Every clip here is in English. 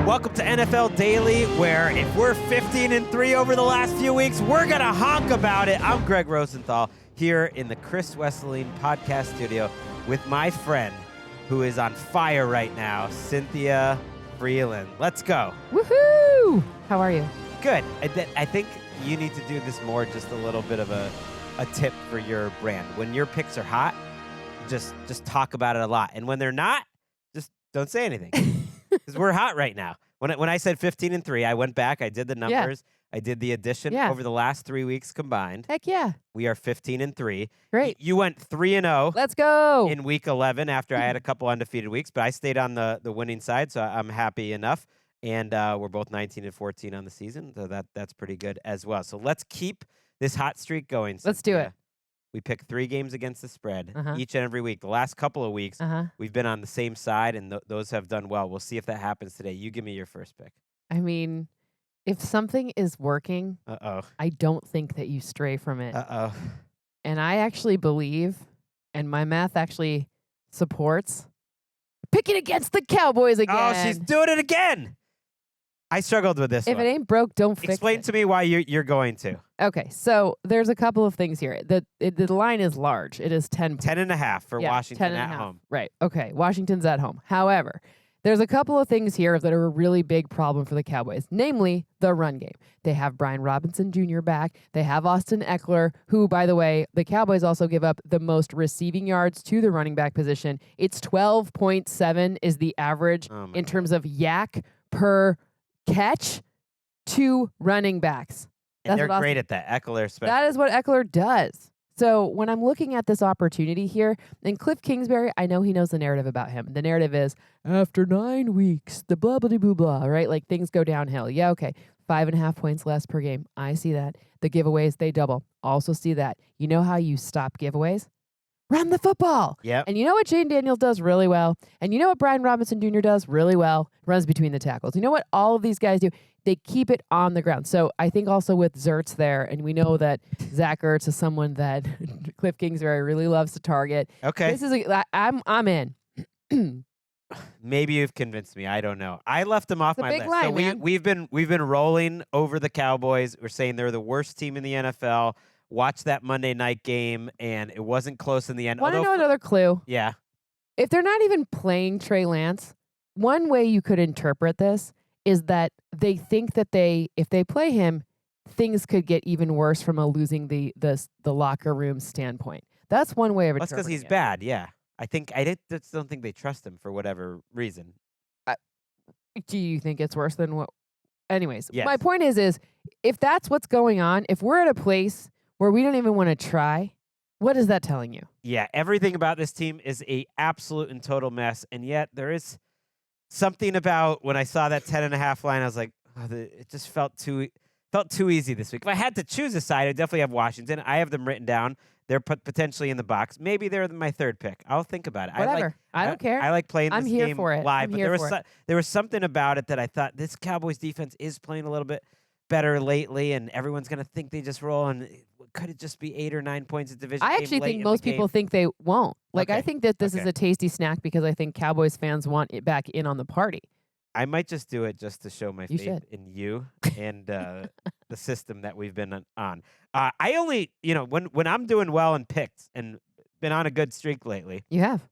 Welcome to NFL Daily, where if we're 15-3 over the last few weeks, we're going to honk about it. I'm Gregg Rosenthal here in the Chris Wesseling podcast studio with my friend who is on fire right now, Cynthia Frelund. Let's go. Woohoo! How are you? Good. I think you need to do this more, just a little bit of a tip for your brand. When your picks are hot, just talk about it a lot. And when they're not, just don't say anything. Because we're hot right now. When I said 15-3, I went back, I did the numbers, I did the addition over the last 3 weeks combined. Heck yeah. We are 15-3. Great. You went 3-0. Let's go. In week 11 after I had a couple undefeated weeks, but I stayed on the winning side, so I'm happy enough. And we're both 19-14 on the season, so that's pretty good as well. So let's keep this hot streak going. Let's do it. We pick 3 games against the spread each and every week. The last couple of weeks, we've been on the same side, and those have done well. We'll see if that happens today. You give me your first pick. I mean, if something is working, I don't think that you stray from it. And I actually believe, and my math actually supports, picking against the Cowboys again. Oh, she's doing it again. I struggled with this If one. it ain't broke, don't fix it. Explain to me why you're going to. Okay, so there's a couple of things here. The line is large. It is 10 points. 10.5 for Washington at home. Right, okay. Washington's at home. However, there's a couple of things here that are a really big problem for the Cowboys, namely the run game. They have Brian Robinson Jr. back. They have Austin Eckler, who, by the way, the Cowboys also give up the most receiving yards to the running back position. It's 12.7 is the average in terms of yak per catch to running backs. And they're great at that. Eckler especially. That is what Eckler does. So when I'm looking at this opportunity here, and Cliff Kingsbury, I know he knows the narrative about him. The narrative is, after 9 weeks, the blah, blah, blah, blah, right? Like things go downhill. Yeah, okay. 5.5 points less per game. I see that. The giveaways, they double. Also see that. You know how you stop giveaways? Run the football. Yep. And you know what Jane Daniels does really well? And you know what Brian Robinson Jr. does really well? Runs between the tackles. You know what all of these guys do? They keep it on the ground. So I think also with Zertz there, and we know that Zach Ertz is someone that Cliff Kingsbury really loves to target. Okay. This is I'm in. Maybe you've convinced me. I don't know. I left them off my list. Line, so man. we've been rolling over the Cowboys. We're saying they're the worst team in the NFL. Watched that Monday night game, and it wasn't close in the end. Want to know another clue? Yeah. If they're not even playing Trey Lance, one way you could interpret this is that they think that if they play him, things could get even worse from a losing the locker room standpoint. That's one way of interpreting it. That's because he's bad, yeah. I just don't think they trust him for whatever reason. Do you think it's worse than what? Anyways, yes. My point is if that's what's going on, if we're at a place where we don't even want to try, what is that telling you? Yeah, everything about this team is a absolute and total mess, and yet there is something about when I saw that 10.5 line, I was like, it just felt too easy this week. If I had to choose a side, I'd definitely have Washington. I have them written down. They're potentially in the box. Maybe they're my third pick. I'll think about it. Whatever. I don't care. I like playing this game live, but there was something about it that I thought this Cowboys defense is playing a little bit better lately, and everyone's going to think they just roll, and could it just be 8 or 9 points of division? I actually think most people think they won't. Like, okay. I think that this is a tasty snack because I think Cowboys fans want it back in on the party. I might just do it just to show my faith in you and the system that we've been on. I only, when I'm doing well in picks and been on a good streak lately. You have.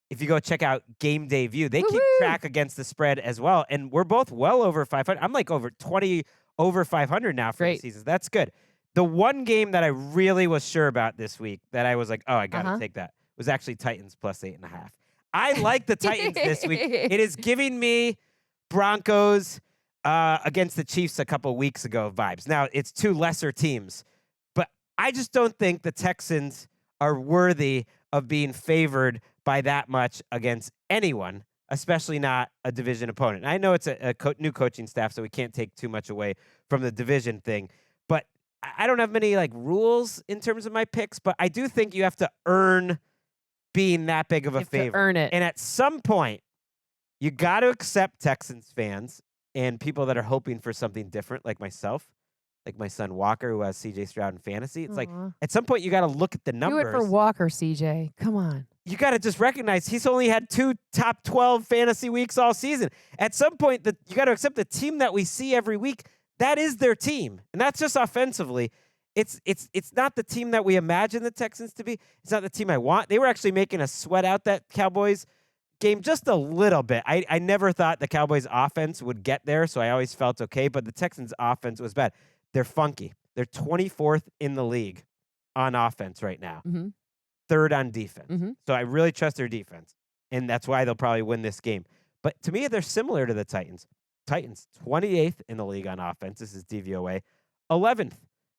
If you go check out Game Day View, they keep track against the spread as well, and we're both well over 500. I'm like over 20 over 500 now for the season. That's good. The one game that I really was sure about this week that I was like, oh, I got to take that, was actually Titans plus 8.5. I like the Titans this week. It is giving me Broncos against the Chiefs a couple weeks ago vibes. Now, it's 2 lesser teams, but I just don't think the Texans are worthy of being favored by that much against anyone, especially not a division opponent. And I know it's a new coaching staff, so we can't take too much away from the division thing, but I don't have many rules in terms of my picks, but I do think you have to earn being that big of a favorite. Earn it. And at some point, you got to accept Texans fans and people that are hoping for something different, like myself, like my son Walker, who has C.J. Stroud in fantasy. It's like, at some point, you got to look at the numbers. Do it for Walker, CJ. Come on. you got to just recognize he's only had 2 top 12 fantasy weeks all season. At some point, you got to accept the team that we see every week, that is their team. And that's just offensively. It's not the team that we imagine the Texans to be. It's not the team I want. They were actually making us sweat out that Cowboys game just a little bit. I never thought the Cowboys offense would get there, so I always felt okay, but the Texans offense was bad. They're funky. They're 24th in the league on offense right now. Mm-hmm. 3rd on defense. Mm-hmm. So I really trust their defense, and that's why they'll probably win this game. But to me, they're similar to the Titans. Titans, 28th in the league on offense. This is DVOA. 11th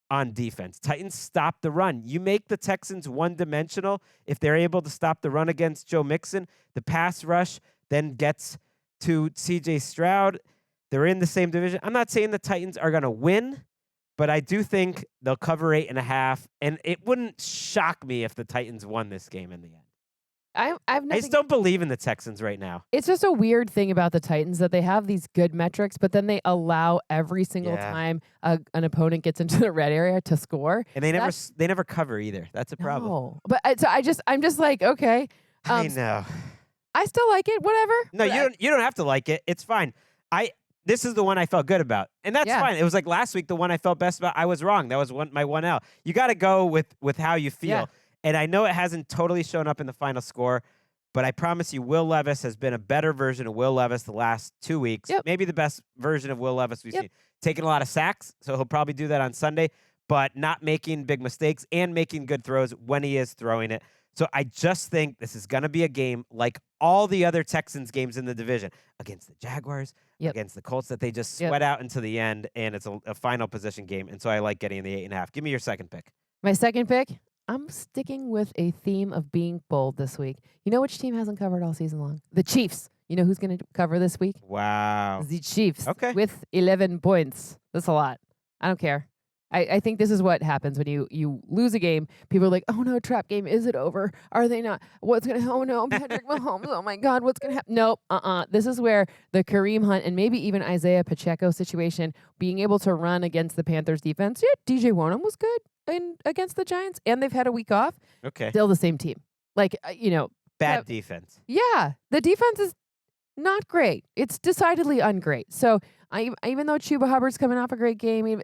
on defense. Titans stop the run. You make the Texans one-dimensional if they're able to stop the run against Joe Mixon. The pass rush then gets to C.J. Stroud. They're in the same division. I'm not saying the Titans are going to win, but I do think they'll cover 8.5, and it wouldn't shock me if the Titans won this game in the end. I just don't believe in the Texans right now. It's just a weird thing about the Titans that they have these good metrics, but then they allow every single time an opponent gets into the red area to score, and they never cover either. That's a problem. No. But I'm just like, okay, I know. I still like it. Whatever. No, you don't have to like it. It's fine. This is the one I felt good about, and that's fine. It was like last week, the one I felt best about. I was wrong. That was my 1L. You got to go with how you feel. Yeah. And I know it hasn't totally shown up in the final score, but I promise you, Will Levis has been a better version of Will Levis the last 2 weeks. Yep. Maybe the best version of Will Levis we've seen. Taking a lot of sacks, so he'll probably do that on Sunday, but not making big mistakes and making good throws when he is throwing it. So I just think this is going to be a game like all the other Texans games in the division, against the Jaguars, against the Colts, that they just sweat out into the end, and it's a final position game. And so I like getting the 8.5. Give me your second pick. My second pick? I'm sticking with a theme of being bold this week. You know which team hasn't covered all season long? The Chiefs. You know who's going to cover this week? Wow. The Chiefs. Okay. With 11 points. That's a lot. I don't care. I think this is what happens when you lose a game. People are like, oh no, trap game. Is it over? Are they not? What's going to, oh no, Patrick Mahomes. Oh my God, what's going to happen? Nope. This is where the Kareem Hunt and maybe even Isaiah Pacheco situation, being able to run against the Panthers defense. Yeah, DJ Wonnum was good against the Giants, and they've had a week off. Okay. Still the same team. Like, bad defense. Yeah. The defense is not great. It's decidedly ungreat. So even though Chuba Hubbard's coming off a great game,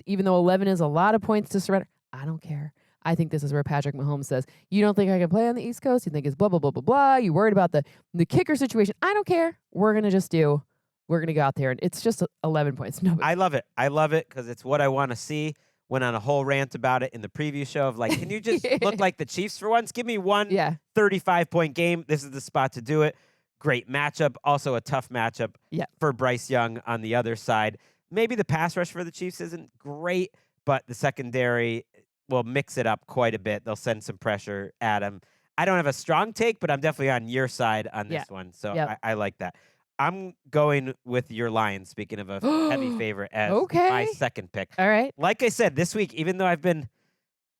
even though 11 is a lot of points to surrender, I don't care. I think this is where Patrick Mahomes says, you don't think I can play on the East Coast? You think it's blah, blah, blah, blah, blah. You worried about the kicker situation. I don't care. We're going to go out there, and it's just 11 points. No, I love it. I love it because it's what I want to see. Went on a whole rant about it in the preview show of like, can you just look like the Chiefs for once? Give me one 35-point game. This is the spot to do it. Great matchup. Also a tough matchup for Bryce Young on the other side. Maybe the pass rush for the Chiefs isn't great, but the secondary will mix it up quite a bit. They'll send some pressure at him. I don't have a strong take, but I'm definitely on your side on this one. So I like that. I'm going with your Lions, speaking of a heavy favorite, as my second pick. All right. Like I said, this week, even though I've been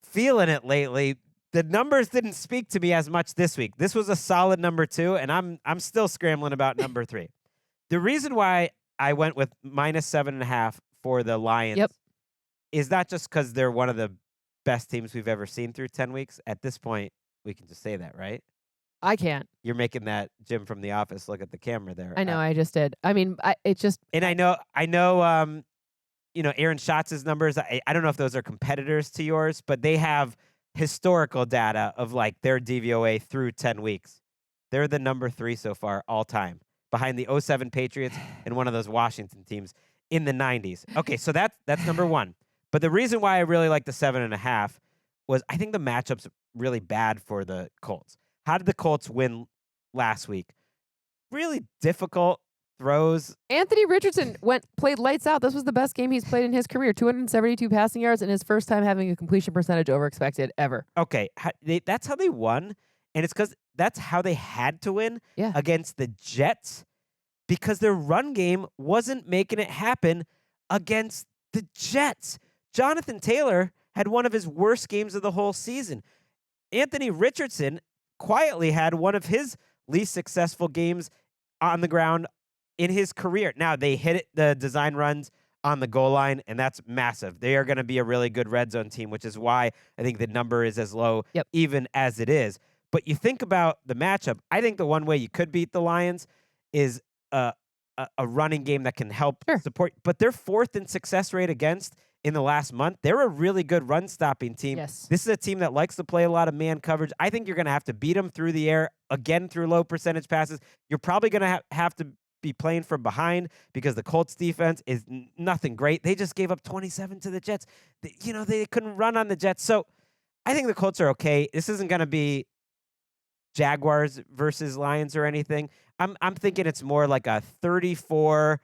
feeling it lately, the numbers didn't speak to me as much this week. This was a solid number 2, and I'm still scrambling about number 3. The reason why I went with -7.5 for the Lions is not just because they're one of the best teams we've ever seen through 10 weeks. At this point, we can just say that, right? I can't. You're making that Jim from The Office look at the camera there. I know, I just did. I mean, And I know, Aaron Schatz's numbers. I don't know if those are competitors to yours, but they have historical data of like their DVOA through 10 weeks. They're the number 3 so far all time, behind the 07 Patriots and one of those Washington teams in the 90s. Okay, so that's number 1. But the reason why I really like the 7.5 was I think the matchup's really bad for the Colts. How did the Colts win last week? Really difficult throws. Anthony Richardson played lights out. This was the best game he's played in his career. 272 passing yards and his first time having a completion percentage over expected ever. Okay, that's how they won, and it's because that's how they had to win against the Jets, because their run game wasn't making it happen against the Jets. Jonathan Taylor had one of his worst games of the whole season. Anthony Richardson quietly had one of his least successful games on the ground in his career. Now, they hit the design runs on the goal line, and that's massive. They are going to be a really good red zone team, which is why I think the number is as low even as it is. But you think about the matchup, I think the one way you could beat the Lions is a running game that can help support. But they're 4th in success rate against in the last month. They're a really good run-stopping team. Yes. This is a team that likes to play a lot of man coverage. I think you're going to have to beat them through the air, again, through low percentage passes. You're probably going to have to be playing from behind because the Colts defense is nothing great. They just gave up 27 to the Jets. They couldn't run on the Jets. So I think the Colts are okay. This isn't going to be Jaguars versus Lions or anything. I'm thinking it's more like a 34-18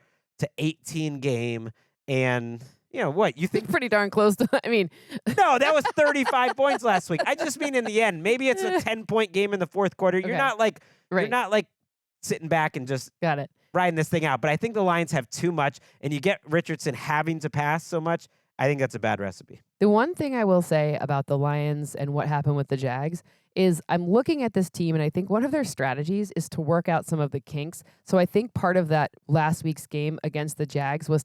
game. And what you think? Pretty darn close to. I mean, no, that was 35 points last week. I just mean in the end, maybe it's a 10-point game in the fourth quarter. You're not like sitting back and just got it riding this thing out. But I think the Lions have too much, and you get Richardson having to pass so much. I think that's a bad recipe. The one thing I will say about the Lions and what happened with the Jags is I'm looking at this team, and I think one of their strategies is to work out some of the kinks. So I think part of that last week's game against the Jags was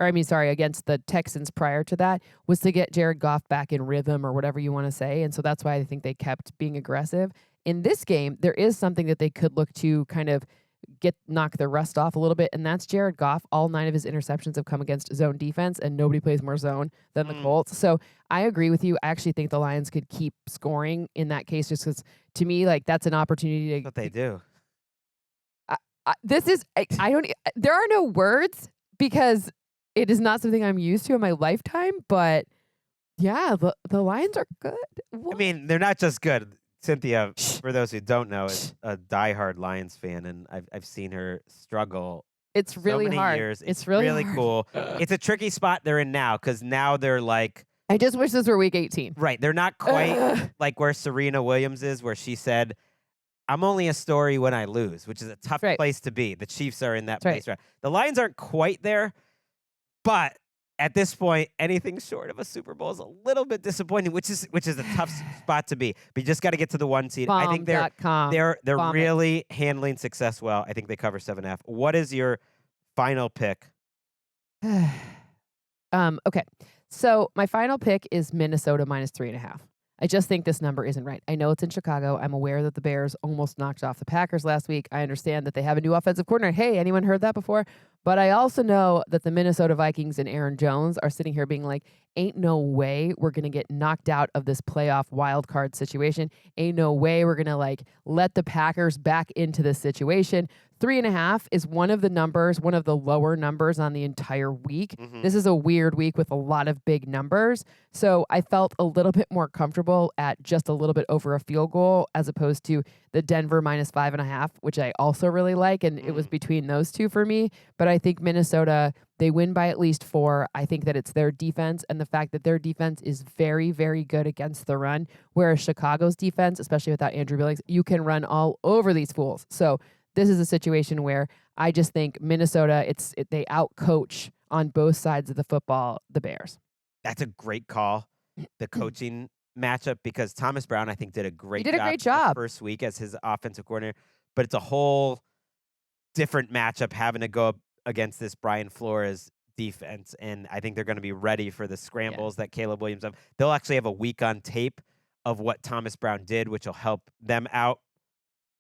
against the Texans prior to that, was to get Jared Goff back in rhythm or whatever you want to say. And so that's why I think they kept being aggressive. In this game, there is something that they could look to kind of knock the rust off a little bit, and that's Jared Goff. All 9 of his interceptions have come against zone defense, and nobody plays more zone than the Colts. So I agree with you. I actually think the Lions could keep scoring in that case, just because to me, that's an opportunity to. That's what they do. There are no words because it is not something I'm used to in my lifetime. But yeah, the Lions are good. I mean, they're not just good. Cynthia, for those who don't know, is a diehard Lions fan, and I've seen her struggle. It's really hard. Years. It's really hard. Cool. It's a tricky spot they're in now because now they're like. I just wish this were week 18. Right. They're not quite like where Serena Williams is, where she said, "I'm only a story when I lose," which is a tough place to be. The Chiefs are in that place. Right. The Lions aren't quite there, but at this point, anything short of a Super Bowl is a little bit disappointing, which is a tough spot to be. But you just got to get to the 1 seed. I think they're really handling success well. I think they cover 7.5. What is your final pick? Okay, so my final pick is Minnesota -3.5. I just think this number isn't right. I know it's in Chicago. I'm aware that the Bears almost knocked off the Packers last week. I understand that they have a new offensive coordinator. Hey, anyone heard that before? But I also know that the Minnesota Vikings and Aaron Jones are sitting here being like, ain't no way we're going to get knocked out of this playoff wild card situation. Ain't no way we're going to let the Packers back into this situation. 3.5 is one of the lower numbers on the entire week. Mm-hmm. This is a weird week with a lot of big numbers. So I felt a little bit more comfortable at just a little bit over a field goal as opposed to the Denver -5.5, which I also really like. And it was between those two for me. But I think Minnesota, they win by at least 4. I think that it's their defense and the fact that their defense is very, very good against the run, whereas Chicago's defense, especially without Andrew Billings, you can run all over these fools. So this is a situation where I just think Minnesota, they outcoach on both sides of the football the Bears. That's a great call, the coaching matchup, because Thomas Brown, I think, did a great job the first week as his offensive coordinator. But it's a whole different matchup having to go up against this Brian Flores defense, and I think they're going to be ready for the scrambles that Caleb Williams have. They'll actually have a week on tape of what Thomas Brown did, which will help them out.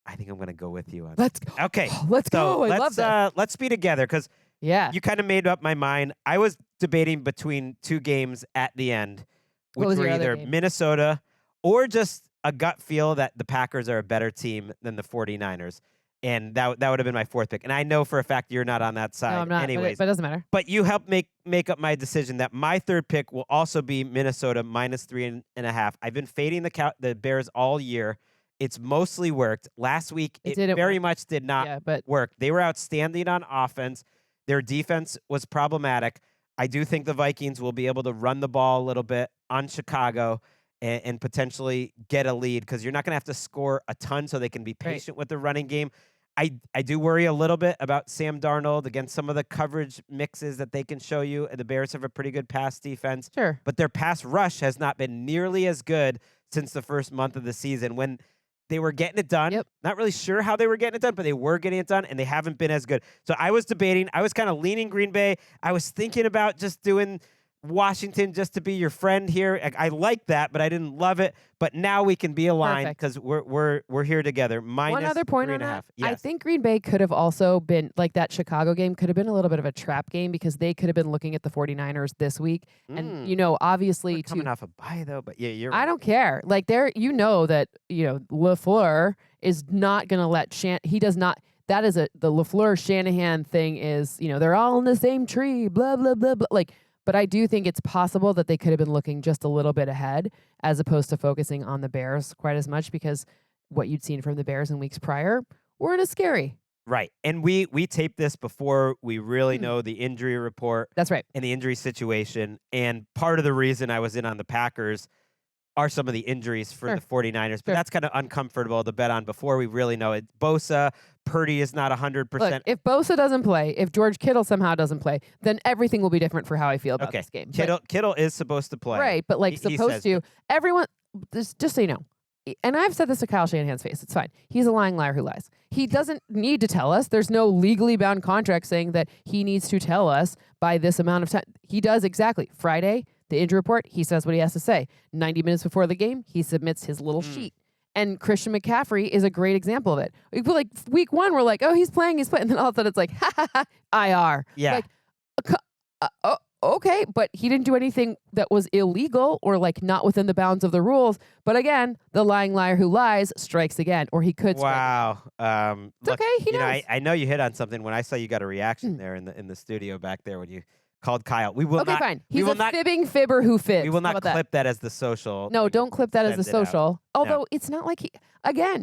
I think I'm going to go with you on Let's go. Okay. Let's go. I love that. Let's be together because you kind of made up my mind. I was debating between 2 games at the end, which were either Minnesota or just a gut feel that the Packers are a better team than the 49ers. And that would have been my 4th pick. And I know for a fact you're not on that side. No, I'm not, anyways. but it doesn't matter. But you helped make up my decision that my 3rd pick will also be Minnesota -3.5. I've been fading the Bears all year. It's mostly worked. Last week, it very much did not work. They were outstanding on offense. Their defense was problematic. I do think the Vikings will be able to run the ball a little bit on Chicago and potentially get a lead because you're not going to have to score a ton so they can be patient with the running game. I do worry a little bit about Sam Darnold against some of the coverage mixes that they can show you. The Bears have a pretty good pass defense. Sure. But their pass rush has not been nearly as good since the first month of the season when they were getting it done. Yep. Not really sure how they were getting it done, but they were getting it done, and they haven't been as good. So I was debating. I was kind of leaning Green Bay. I was thinking about just doing Washington just to be your friend here. I like that, but I didn't love it. But now we can be aligned because we're here together. Minus one other point 3.5. on that. Yes. I think Green Bay could have also been, like that Chicago game could have been a little bit of a trap game because they could have been looking at the 49ers this week. And, obviously. We're coming off a bye, though. But yeah, you're I right. don't care. Like, that, LaFleur is not going to let he does not. That is the LaFleur-Shanahan thing is, they're all in the same tree, blah, blah, blah, blah. But I do think it's possible that they could have been looking just a little bit ahead as opposed to focusing on the Bears quite as much because what you'd seen from the Bears in weeks prior weren't as scary. Right. And we taped this before we really know the injury report. That's right. And the injury situation. And part of the reason I was in on the Packers are some of the injuries for the 49ers. But that's kind of uncomfortable to bet on before we really know it. Bosa, Purdy is not 100%. Look, if Bosa doesn't play, if George Kittle somehow doesn't play, then everything will be different for how I feel about this game. Kittle is supposed to play. Right, but supposed to. Everyone, just so you know, and I've said this to Kyle Shanahan's face, it's fine. He's a lying liar who lies. He doesn't need to tell us. There's no legally bound contract saying that he needs to tell us by this amount of time. He does exactly. Friday, the injury report, he says what he has to say. 90 minutes before the game, he submits his little sheet. And Christian McCaffrey is a great example of it. Like week 1, we're like, oh, he's playing. And then all of a sudden it's like, ha, ha, ha, IR. Yeah. Okay, but he didn't do anything that was illegal or not within the bounds of the rules. But again, the lying liar who lies strikes again, or he could strike. Wow. It's okay. He knows. I know you hit on something when I saw you got a reaction there in the studio back there when you called Kyle. We will not. Fine. He's a fibbing fibber who fibs. We will not clip that as the social. No, don't clip that as the social. Although it's not like he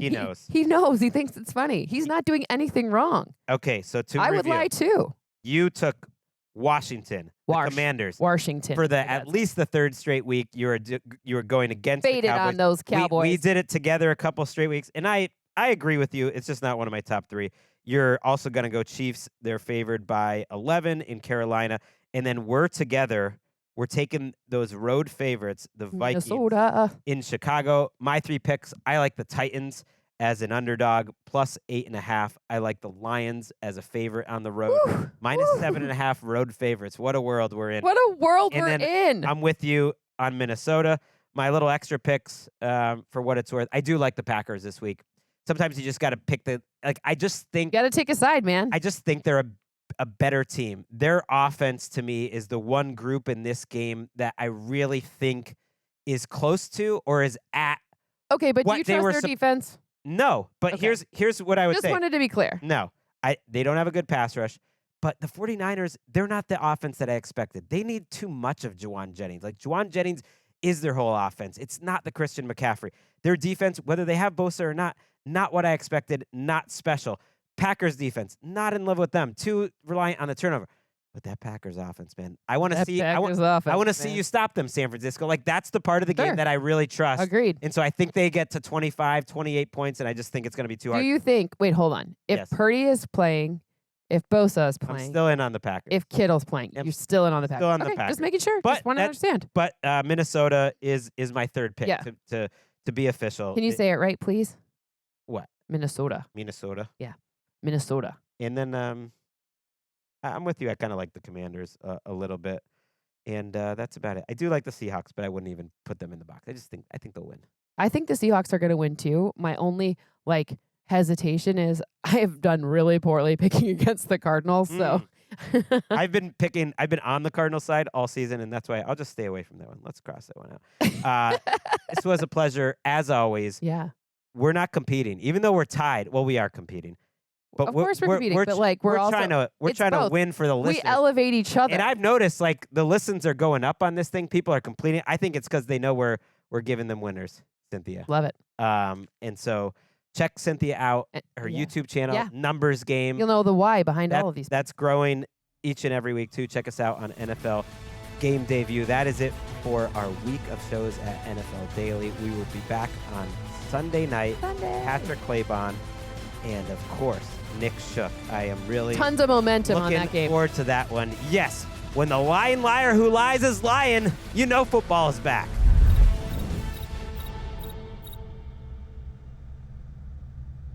knows. He knows. He thinks it's funny. He's not doing anything wrong. Okay, so I would lie too. You took Washington, the Commanders, Washington for at least the third straight week. You were going against faded the Cowboys. on those Cowboys. We did it together a couple straight weeks, and I agree with you. It's just not one of my top 3. You're also going to go Chiefs. They're favored by 11 in Carolina. And then we're together. We're taking those road favorites, the Vikings in Chicago. My 3 picks, I like the Titans as an underdog, plus 8.5. I like the Lions as a favorite on the road, minus 7.5 road favorites. What a world we're in. What a world we're in. I'm with you on Minnesota. My little extra picks, for what it's worth. I do like the Packers this week. Sometimes you just got to pick I just think. Got to take a side, man. I just think they're a better team. Their offense, to me, is the one group in this game that I really think is close to or is at. Okay, but do you trust their defense? No, but here's what I would say. Just wanted to be clear. No, they don't have a good pass rush, but the 49ers, they're not the offense that I expected. They need too much of Juwan Jennings. Juwan Jennings is their whole offense. It's not the Christian McCaffrey. Their defense, whether they have Bosa or not what I expected, not special. Packers defense, not in love with them. Too reliant on the turnover. But that Packers offense, man, I want to see. I want to see you stop them, San Francisco. That's the part of the game that I really trust. Agreed. And so I think they get to 25, 28 points, and I just think it's going to be too hard. Do you think? Wait, hold on. If Purdy is playing, if Bosa is playing, I'm still in on the Packers. If Kittle's playing, you're still in on the Packers. Still on the Packers. Just making sure. Just want to understand. But Minnesota is my third pick to be official. Can you say it right, please? What? Minnesota. Yeah. Minnesota. And then I'm with you. I kind of like the Commanders a little bit. And that's about it. I do like the Seahawks, but I wouldn't even put them in the box. I think they'll win. I think the Seahawks are going to win too. My only hesitation is I have done really poorly picking against the Cardinals. So I've been on the Cardinals side all season, and that's why I'll just stay away from that one. Let's cross that one out. This was a pleasure as always. Yeah. We're not competing, even though we're tied. Well, we are competing. But of course we're competing, but we're also trying to win for the listeners. We elevate each other. And I've noticed the listens are going up on this thing. People are completing. I think it's because they know we're giving them winners, Cynthia. Love it. And so check Cynthia out, her YouTube channel, Numbers Game. You'll know the why behind all of these. That's growing each and every week too. Check us out on NFL Game Day View. That is it for our week of shows at NFL Daily. We will be back on Sunday night. Patrick Claybon, and of course, Nick Shook. I am really tons of momentum on that game. Looking forward to that one. Yes, when the lying liar who lies is lying, you know football is back.